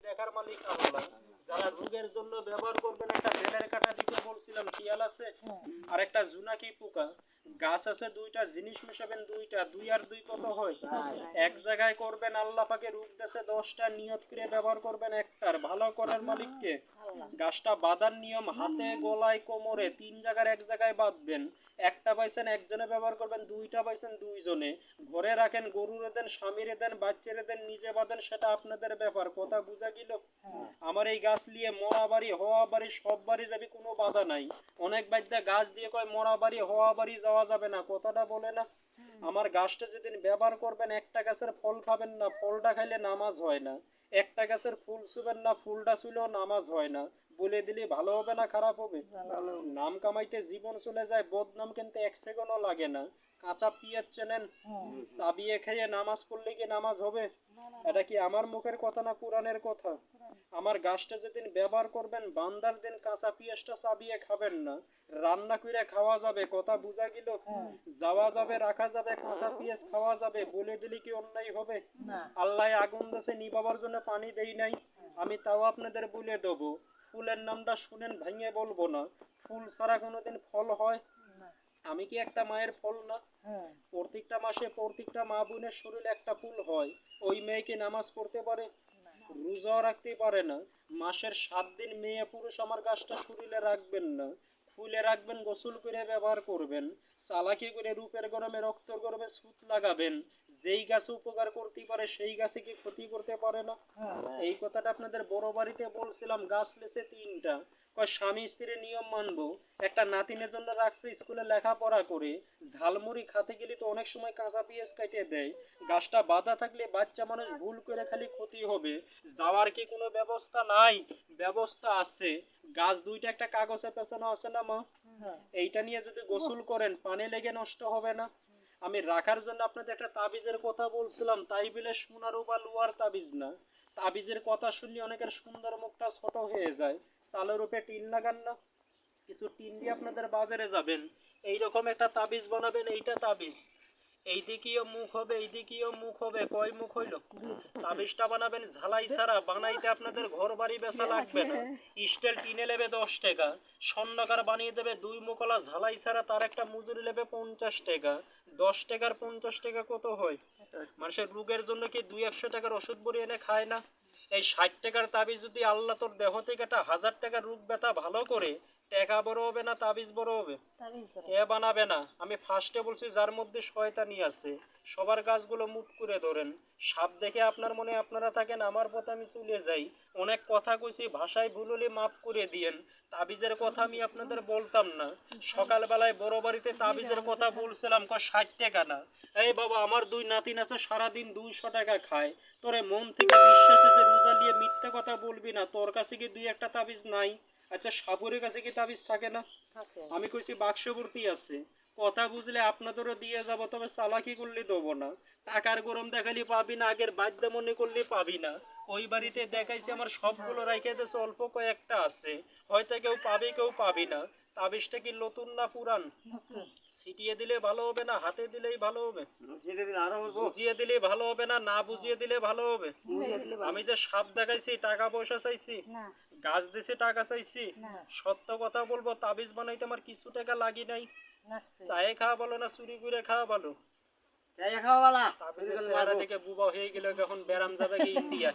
দেখার মালিক আল্লাহ। যারা রোগের জন্য ব্যবহার করবেন, একটা বেলের কাটা দিতে বলছিলাম, খেয়াল আছে? আর একটা জোনাকি পোকা, গাছ আছে দুইটা, জিনিস মিশাবেন দুইটা, দুই আর দুই কত হয়? এক জায়গায় করবেন, আল্লাহ পাকে রূপ দেশে 10টা, নিয়ত করে ব্যবহার করবেন একটার। ভালো করার মালিককে। গাছটা বাঁধার নিয়ম, হাতে গলায় কোমরে 3 জায়গার এক জায়গায় বাঁধবেন। একটা পাইছেন একজনে ব্যবহার করবেন, দুইটা পাইছেন দুইজনে। ঘরে রাখেন, গরুরে দেন, স্বামীরে দেন, বাচ্চারে দেন, নিজে বাঁধেন, সেটা আপনাদের ব্যাপার। কথা বুঝা গেল? আমার এই গাছ নিয়ে মরা বাড়ি হওয়া বাড়ি সব বাড়ি যাবি, কোনো বাধা নাই। অনেক বাদ্যা গাছ দিয়ে কয় মরা বাড়ি হওয়া বাড়ি যাওয়া যাবে না, কথাটা বলে না? আমার গাছটা যেদিন ব্যবহার করবেন, একটা গাছের ফল খাবেন না, ফলটা খাইলে নামাজ হয় না। একটা গাছের ফুল ছুবেন না, ফুলটা ছুলেও নামাজ হয় না। বলে দিলে ভালো হবে না খারাপ হবে? নাম কামাইতে জীবন চলে যায়, বদনাম কিন্তু 1 সেকেন্ডও লাগে না। কাঁচা পিঁয়াজ চেনেন? চাবিয়ে খেয়ে নামাজ পড়লে কি নামাজ হবে? এটা কি আমার মুখের কথা না কোরআনের কথা? আমার গাছটা যেদিন ব্যবহার করবেন, বান্দার দিন কাঁচা পিঁয়াজটা চাবিয়ে খাবেন না, রান্না করে খাওয়া যাবে। কথা বুঝা গেল? যাওয়া যাবে, রাখা যাবে, কাঁচা পিঁয়াজ খাওয়া যাবে। বলে দিলে কি অন্যায় হবে? আল্লাহ আগুন দেশে নিবাবার জন্য পানি দেই নাই, আমি তাও আপনাদের বলে দেবো। ফুলের নামটা শুনেন, ভাঙিয়ে বলবো না। ফুল ছাড়া কোনোদিন ফল হয়? আমি কি একটা মায়ের ফল না? প্রত্যেকটা মাসে প্রত্যেকটা মা বোনের শরীরে একটা ফুল হয়। ওই মেয়ে কি নামাজ পড়তে পারে? রোজাও রাখতে পারে না। মাসের 7 দিন মেয়ে পুরুষ আমার গাছটা শরীরে রাখবেন না, ফুলে রাখবেন, গোসল করে ব্যবহার করবেন। চালাকি করে রূপের গরমে রক্তর গরমে সুত লাগাবেন। যেই গাছ উপকার করতে পারে সেই গাছে কি ক্ষতি করতে পারে না? এই কথাটা আপনাদের বড় বাড়িতে বলছিলাম। গাছ লেছে 3টা, কয় স্বামী স্ত্রীর নিয়ম মানবো। একটা নাতিনের জন্য রাখছে স্কুলে লেখাপড়া করে, ঝালমুড়ি খাতে গেলে তো অনেক সময় কাঁচা পেঁয়াজ কাটিয়ে দেয়। গাছটা বাঁধা থাকলে বাচ্চা মানুষ ভুল করে খালি ক্ষতি হবে। যাওয়ার কি কোনো ব্যবস্থা নাই? ব্যবস্থা আছে। গাছ দুইটা একটা কাগজে পেছানো আছে না মা? এইটা নিয়ে যদি গোসল করেন, পানি লেগে নষ্ট হবে না? আমি রাখার জন্য আপনাদের একটা তাবিজের কথা বলছিলাম, তাই বলে সোনার বা লোহার তাবিজ না। তাবিজের কথা শুনলে অনেকের সুন্দর মুখটা ছোট হয়ে যায়। চালের উপরে টিন লাগান না, কিছু টিন দিয়ে আপনাদের বাজারে যাবেন, এইরকম একটা তাবিজ বানাবেন। এইটা তাবিজ, এই দিকেও মুখ হবে, এই দিকেও মুখ হবে। কয় মুখ হইল? তাবিজটা বানাবেন ঝালাই ছাড়া, বানাইতে আপনাদের ঘর বাড়ি বেচা লাগবে না। স্টিল টিনে নেবে 10 টাকা, স্বর্ণকার বানিয়ে দেবে 2 মুখলা ঝালাই ছাড়া, তার একটা মজুরি নেবে 50 টাকা। 10 টাকার 50 টাকা কত হয়? মানুষের রোগের জন্য কি 200 টাকার ওষুধ বড়ি এনে খায় না? এই 60 টাকার তাবিজ যদি আল্লাহ তোর দেহ থেকে একটা 1000 টাকার রোগ ব্যথা ভালো করে, টাকা বড় হবে না তাবিজ বড় হবে? কে বানাবে না? আমি ফার্স্টে বলছি যার মধ্যে শয়তানি আছে। সবার গাছগুলো মুট করে ধরেন। সাপ দেখে আপনার মনে আপনারা থাকেন, আমার পথে আমি চলে যাই। অনেক কথা কইছি, ভাষায় ভুল হলে মাফ করে দিয়েন। তাবিজের কথা আমি আপনাদের বলতাম না। সকালবেলায় বড় বাড়িতে তাবিজের কথা বলছিলাম, 60 টাকা না। এই বাবা, আমার 2 নাতিন আছে, সারাদিন 200 টাকা খায়। তোরে মন থেকে বিশ্বাস আছে, রোজা নিয়ে মিথ্যা কথা বলবি না। তোর কাছে কি 2-1টা তাবিজ নাই? আচ্ছা, সাপুরের কাছে কি তাবিজ থাকে না? আমি কইছি বাক্স ভর্তি আছে। কথা বুঝলে আপনাদেরও দিয়ে যাব, তবে চালাকি করলে দেবো না। টাকার গরম দেখালি পাবি না, আগের বাদ্য মনে করলে পাবি না। ওই বাড়িতে দেখাইছি আমার সবগুলো রাইখে দিয়েছে, অল্প কয়েকটা আছে। হয়তো কেউ পাবি কেউ পাবি না। তাবিজটা কি নতুন না পুরান? ছিটিয়ে দিলে ভালো হবে না হাতে দিলেই ভালো হবে? বুঝিয়ে দিলে ভালো হবে না না বুঝিয়ে দিলে ভালো হবে? আমি যে সাপ দেখাইছি টাকা পয়সা চাইছি? গাছ দিছে টাকা চাইছি? সত্য কথা বলবো, তাবিজ বানাইতে আমার কিছু টাকা লাগি নাই। চায়ে খাওয়া ভালো না চুরি করে খাওয়া ভালো? তাবিজের চেহারা দেখে বুবা হয়ে গেল, এখন ব্যারাম যাবে কি ইন্ডিয়া।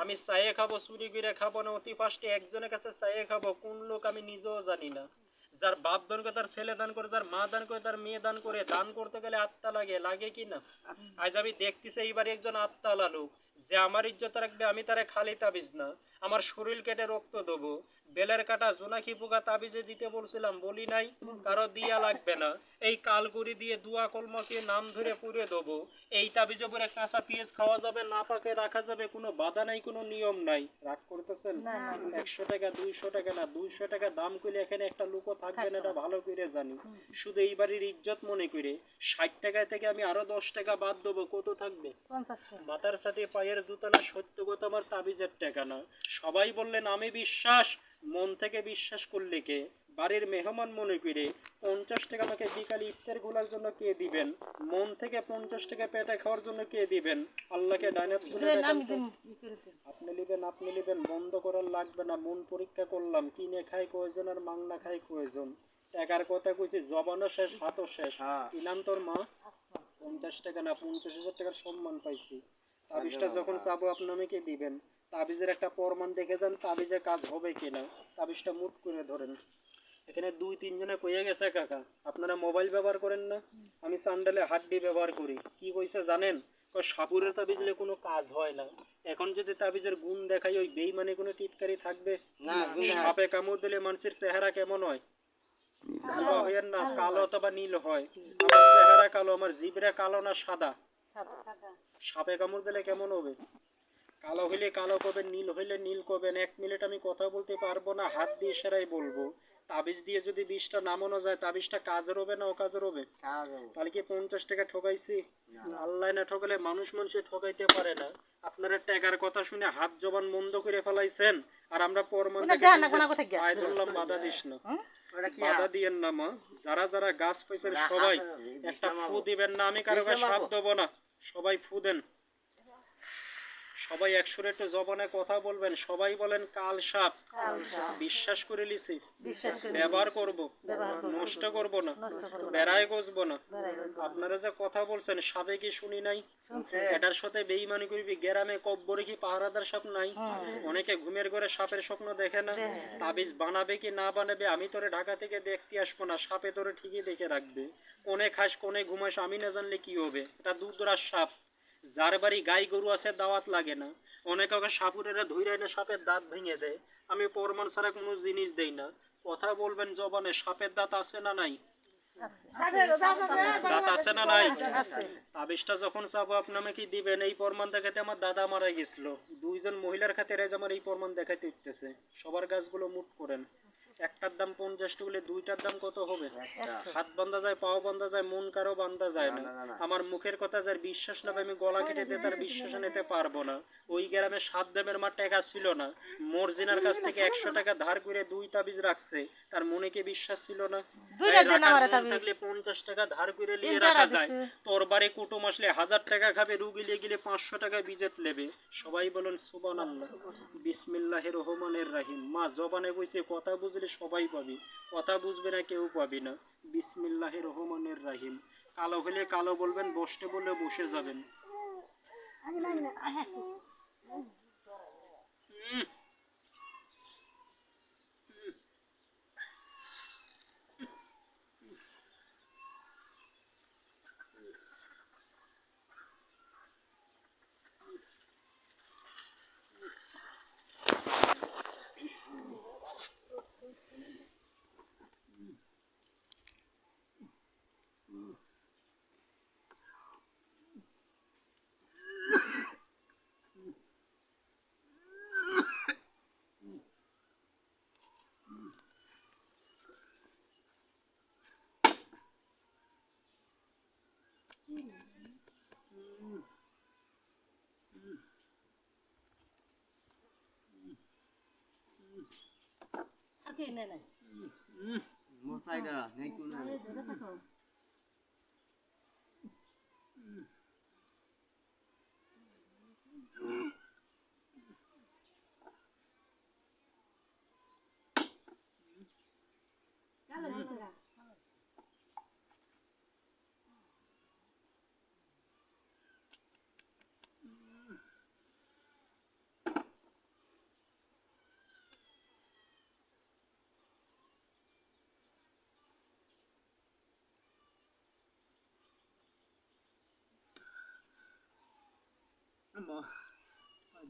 আমি চায়ে খাবো, চুরি করে খাবো না। অতি ফার্স্টে একজনের কাছে চায়ে খাবো, কোন লোক আমি নিজেও জানি না। যার বাপ দান করে, তার ছেলে দান করে, যার মা দান করে, তার মেয়ে দান করে। দান করতে গেলে আত্মা লাগে, লাগে কি না? আজ আমি দেখতেছি এইবারে একজন আত্মালা লোক, যে আমার ইজ্জত রাখবে, আমি তারে খালি তাবিজ না, আমার শরীর কেটে রক্ত দেবো। বেলের কাটা জোনাকি পোকা তাবিজে দিতে বলছিলাম, বলি নাই? কারো দিয়া লাগবে না। এই কালগুড়ি দিয়ে দুয়া কলমাকে নাম ধরে পুড়ে দেবো। এই তাবিজে পরে কাঁচা পেঁয়াজ খাওয়া যাবে, না পাকে রাখা যাবে, কোনো বাধা নাই, কোনো নিয়ম নাই। রাগ করতেছেন? 100 টাকা 200 টাকা না, 200 টাকা দাম করলে এখানে একটা লোকও থাকবে না, এটা ভালো করে জানি। শুধু এই বাড়ির ইজ্জত মনে করে 60 টাকা থেকে আমি আরো 10 টাকা বাদ দেবো, কত থাকবে? মাথার সাথে পায়ের জুতা না, সত্য কথা আমার তাবিজের টাকা না। সবাই বললেন আমি বিশ্বাস, মন থেকে বিশ্বাস করলে কে? বাড়ির মেহমান মনে করে 50 টাকা আমাকে বিকালে ইফতার গুলার জন্য কে দিবেন? মন থেকে 50 টাকা পেটে খাওয়ার জন্য কে দিবেন? আল্লাহকে ডাইনাত করে আপনি নেবেন কইছেন আপনি নেবেন, বন্ধ করার লাগবে না, মন পরীক্ষা করলাম, কিনে খাই কয়জন আর মাংনা খাই কয়জন। টাকার কথা কইছি, জবানও শেষ হাতও শেষ। কি নাম তোর মা? 50 টাকা না 50,000 টাকার সম্মান পাইছি। তাবিজটা যখন চাবো আপনি আমাকে দিবেন। তাবিজের একটা প্রমাণ দেখে যান তাবিজে কাজ হবে কিনা। তাবিজটা মুট করে ধরেন। এখানে 2-3 জনে কইয়া গেছে কাকা আপনারা মোবাইল ব্যবহার করেন না, আমি স্যান্ডেলে হাড্ডি ব্যবহার করি। কি কইছে জানেন? সাপুরের তাবিজ দিলে কোনো কাজ হয় না। এখন যদি তাবিজের গুণ দেখাই ওই বেইমানে কোনো টিটকারি থাকবে না। সাপে কামড় দিলে মানুষের চেহারা কেমন হয়? কালো হয় না, কালো অথবা নীল হয়। আমার চেহারা কালো, আমার জিভরা কালো না সাদা? সাপে কামড় দিলে কেমন হবে? কালো হইলে কালো করবেন, নীল হইলে নীল করবেন। 1 মিনিট আমি কথা বলতে পারবো না, হাত দিয়ে ইশারায় বলবো। তাবিজ দিয়ে যদি 20টা নামানো যায় তাবিজটা কাজের হবে না অকাজের হবে? তাহলে কি 50 টাকা ঠকাইছি? আল্লাহ না ঠকালে মানুষে ঠকাইতে পারে না। আপনারা টাকার কথা শুনে হাত জবান বন্ধ করে ফেলাইছেন, আর আমরা প্রমাণ পায়ে ধরলাম। বাধা দিস না, বাধা দিয়েন না মা। যারা যারা গাছ পাইছেন সবাই একটা ফু দিবেন না, আমি কারো গায়ে সাপ দেবো না। সবাই ফু দেন, সবাই একসুরে একটু জবানে কথা বলবেন। সবাই বলেন কাল সাপ। বিশ্বাস করে লিছি, ব্যবহার করব, নষ্ট করব না, বেড়ায় গজবো না। আপনারা যে কথা বলছেন সাপে কি শুনি নাই? এটার সাথে বেইমানি করবি। গ্রামে কব্বরে কি পাহারাদার সাপ নাই? অনেকে ঘুমের ঘরে সাপের স্বপ্ন দেখে না। তাবিজ বানাবে কি না বানাবে আমি তোরে ঢাকা থেকে দেখতে আসবো না, সাপে তোরে ঠিকই দেখে রাখবে। কোনে খাস কোনে ঘুমাস আমি না জানলে কি হবে? এটা দুধরার সাপ। যার বাড়ি গাই গরু আছে দাওয়াত লাগে না। অনেকে ওকে সাপুরেরা ধইরা এনে সাপের দাঁত ভেঙে দেয়। আমি প্রমাণ ছাড়া কোনো জিনিস দেই না। কথা বলবেন জবানে, সাপের দাঁত আছে না নাই? দাঁত আছে না নাই? তাবিজটা যখন চাবো আপনি আমাকে দিবেন। এই প্রমাণ দেখাতে আমার দাদা মারা গেছিল। 2জন মহিলার খাতিরে আমার এই প্রমাণ দেখাতে উঠতেছে। সবার গাছগুলো মুট করেন। একটার দাম 50 টাকা হলে দুইটার দাম কত হবে? হাত বান্ধা যায়, পাও বান্ধা যায়, মন কারো বান্ধা যায় না। আমার মুখের কথা যার বিশ্বাস না আমি গলা কেটে দিয়ে তার বিশ্বাস নিতে পারবো না। ওই গ্রামে 7 দেবের মা টাকা ছিল না, মর্জিনার কাছ থেকে 100 টাকা ধার করে 2 তাবিজ রাখছে। তার মনে কি বিশ্বাস ছিল না? থাকলে 50 টাকা ধার করে নিয়ে রাখা যায়। তোর বাড়ি কুটুম আসলে 1000 টাকা খাবে, রুগী লিয়ে গেলে 500 টাকা বিজেত নেবে। সবাই বলেন সুবহানাল্লাহ। বিসমিল্লাহির রহমানির রহিম। মা জবানে কইছে কথা বুঝলে সবাই পাবি, কথা বুঝবে না কেউ পাবি না। বিসমিল্লাহির রহমানির রহিম। কালো হলে কালো বলবেন, বসতে বললে বসে যাবেন।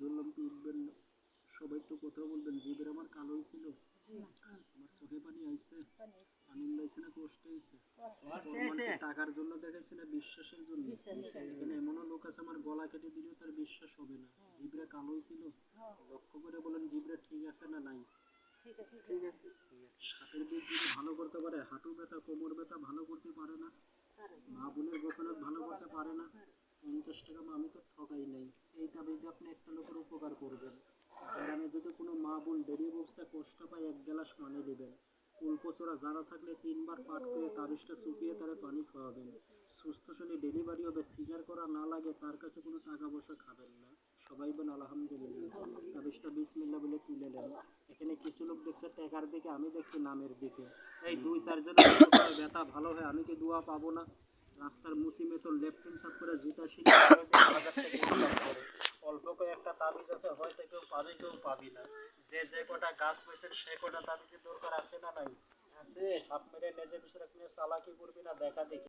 ধরলাম তো উঠবেন না। সবাই তো কথা বলবেন। জিভের আমার কালো ছিল, আমার চোখে পানি আইছে, আনন্দ আইছে না কষ্ট আইছে? টাকার জন্য দেখাচ্ছে না বিশ্বাসের জন্য? এখানে এমনও লোক আছে আমার গলা কেটে দিলেও তার বিশ্বাস হবে না। জিভরা কালো ছিল। লক্ষ্য করে বলেন জিভরা ঠিক আছে না নাই? ঠিক আছে। সাপের বিষ যদি ভালো করতে পারে, হাঁটু ব্যথা কোমর ব্যথা ভালো করতে পারে না? মা বোনের গোপনে ভালো করতে পারে না? 50 টাকা আমি তো ঠকাই নাই। এই তাবিজ আপনি একটা লোকের উপকার করবেন। গ্রামে যদি কোনো মা বোন দেরি অবস্থায় কষ্ট পায় 1 গ্লাস পানি দিবেন। কুলপোচরা যারা থাকলে 3 বার পাঠ করে তাবিজটা চুপিয়ে তারে পানি খাওয়াবেন। সুস্থ শরীরে ডেলিভারি হবে, সিজার করা না লাগে, তার কাছে কোনো টাকা পয়সা খাবেন না। সবাই বলেন আলহামদুলিল্লাহ। তাবিজটা কিছু লোক দেখছে টাকার দিকে, আমি দেখছি নামের দিকে। এই 2-4 জনের ব্যথা ভালো হয়, আমি কি দোয়া পাবো না? রাস্তার মুসিমে তো লেফট হ্যান্ড সাইড করে জুতা শিখে বাজার থেকে ইনকাম করে। অল্প কয়েকটা তাবিজ আছে, হয়তো কেউ পাবে কেউ পাবি না। যে যে কটা গাছ পেয়েছেন সে কটা তাবিজের দরকার আছে না নাই? আছে। হাত মেরে নিজের পিছনে চালাকি করবি না, দেখা দেখি।